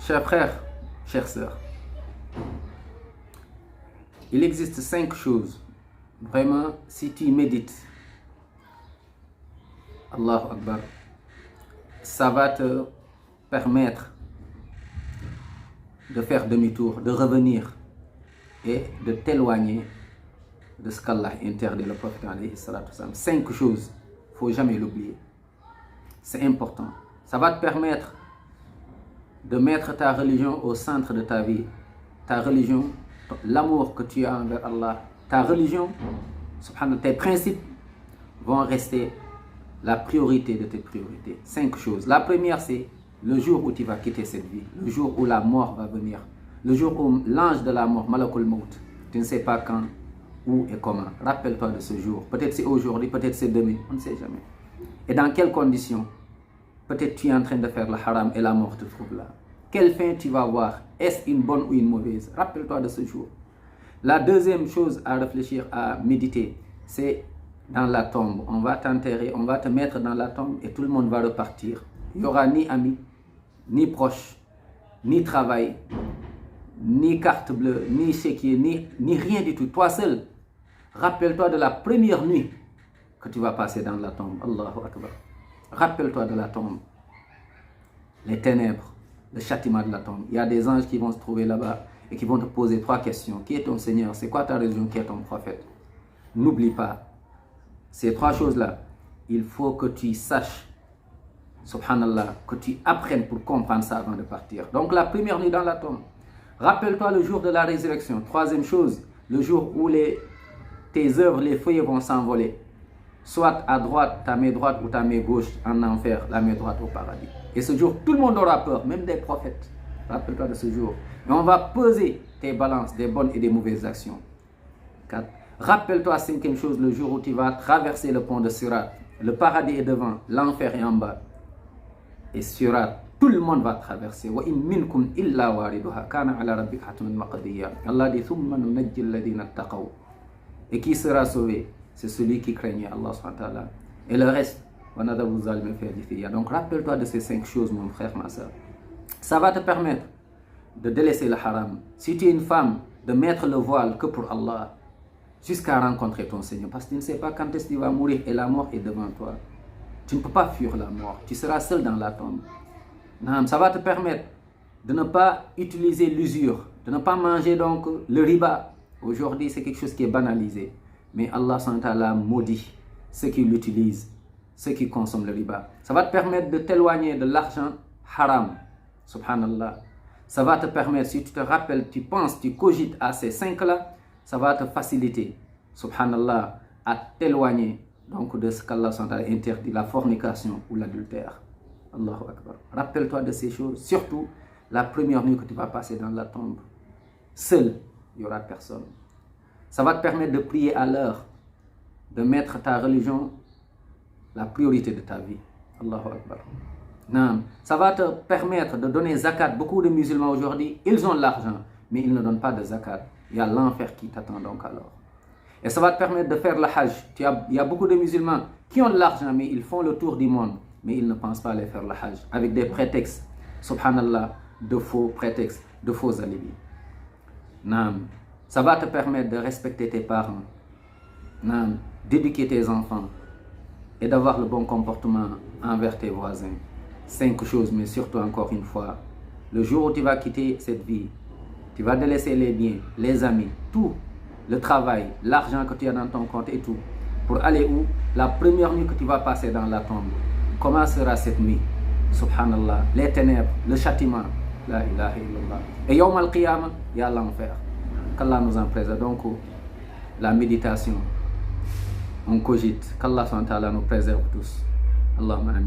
Chers frères, chères sœurs, il existe 5 choses. Vraiment, si tu médites, Allahu Akbar, ça va te permettre de faire demi-tour, de revenir et de t'éloigner de ce qu'Allah interdit, le prophète alayhi salatu wasalam. 5 choses, il ne faut jamais l'oublier. C'est important. Ça va te permettre de mettre ta religion au centre de ta vie. Ta religion, l'amour que tu as envers Allah, ta religion, subhanallah, tes principes vont rester la priorité de tes priorités. 5 choses. La première, c'est le jour où tu vas quitter cette vie, le jour où la mort va venir, le jour où l'ange de la mort, Malakul Maut, tu ne sais pas quand, où et comment. Rappelle-toi de ce jour. Peut-être c'est aujourd'hui, peut-être c'est demain, on ne sait jamais. Et dans quelles conditions? Peut-être tu es en train de faire le haram et la mort te trouve là. Quelle fin tu vas voir? Est-ce une bonne ou une mauvaise? Rappelle-toi de ce jour. La deuxième chose à réfléchir, à méditer, c'est dans la tombe. On va t'enterrer, on va te mettre dans la tombe et tout le monde va repartir. Il n'y aura ni amis, ni proches, ni travail, ni carte bleue, ni chéquier, ni rien du tout. Toi seul, rappelle-toi de la première nuit que tu vas passer dans la tombe. Allahu Akbar. Rappelle-toi de la tombe, les ténèbres, le châtiment de la tombe. Il y a des anges qui vont se trouver là-bas et qui vont te poser 3 questions. Qui est ton Seigneur? C'est quoi ta religion? Qui est ton prophète? N'oublie pas ces 3 choses-là. Il faut que tu saches, subhanallah, que tu apprennes pour comprendre ça avant de partir. Donc la première nuit dans la tombe. Rappelle-toi le jour de la résurrection. 3e chose, le jour où tes œuvres, les feuilles vont s'envoler. Soit à droite, ta main droite, ou ta main gauche en enfer, la main droite au paradis. Et ce jour, tout le monde aura peur, même des prophètes. Rappelle-toi de ce jour. Mais on va peser tes balances des bonnes et des mauvaises actions. 4. Rappelle-toi, 5e chose, le jour où tu vas traverser le pont de Sirat. Le paradis est devant, l'enfer est en bas. Et Sirat, tout le monde va traverser. Wa in minkum illa wariduha kana ala rabbika hatman maqdiya. Allah dit thumma nunajji alladhina taqaw. Et qui sera sauvé? C'est celui qui craignait Allah subhanahu wa ta'ala. Et le reste, donc rappelle-toi de ces 5 choses, mon frère, ma soeur. Ça va te permettre de délaisser le haram. Si tu es une femme, de mettre le voile que pour Allah, jusqu'à rencontrer ton Seigneur. Parce que tu ne sais pas quand est-ce que tu vas mourir et la mort est devant toi. Tu ne peux pas fuir la mort. Tu seras seul dans la tombe. Ça va te permettre de ne pas utiliser l'usure, de ne pas manger donc le riba. Aujourd'hui, c'est quelque chose qui est banalisé. Mais Allah subhanahu wa ta'ala maudit ceux qui l'utilisent, ceux qui consomment le riba. Ça va te permettre de t'éloigner de l'argent haram. Subhanallah. Ça va te permettre, si tu te rappelles, tu penses, tu cogites à ces 5-là, ça va te faciliter, subhanallah, à t'éloigner donc de ce qu'Allah subhanahu wa ta'ala interdit, la fornication ou l'adultère. Allahu Akbar. Rappelle-toi de ces choses, surtout la première nuit que tu vas passer dans la tombe. Seul, il n'y aura personne. Ça va te permettre de prier à l'heure, de mettre ta religion la priorité de ta vie. Allahu Akbar. Non. Ça va te permettre de donner zakat. Beaucoup de musulmans aujourd'hui, ils ont de l'argent, mais ils ne donnent pas de zakat. Il y a l'enfer qui t'attend donc alors. Et ça va te permettre de faire le hajj. Il y a beaucoup de musulmans qui ont de l'argent, mais ils font le tour du monde, mais ils ne pensent pas aller faire le hajj, avec des prétextes, subhanallah, de faux prétextes, de faux alibis. Non. Ça va te permettre de respecter tes parents, d'éduquer tes enfants et d'avoir le bon comportement envers tes voisins. 5 choses, mais surtout encore une fois, le jour où tu vas quitter cette vie, tu vas délaisser les biens, les amis, tout, le travail, l'argent que tu as dans ton compte et tout, pour aller où? La première nuit que tu vas passer dans la tombe. Comment sera cette nuit? Subhanallah, les ténèbres, le châtiment, la ilaha illallah. Et yawm al-qiyamah, il y a l'enfer. Qu'Allah nous en préserve. Donc, la méditation, on cogite. Qu'Allah nous préserve tous. Allahumma amin.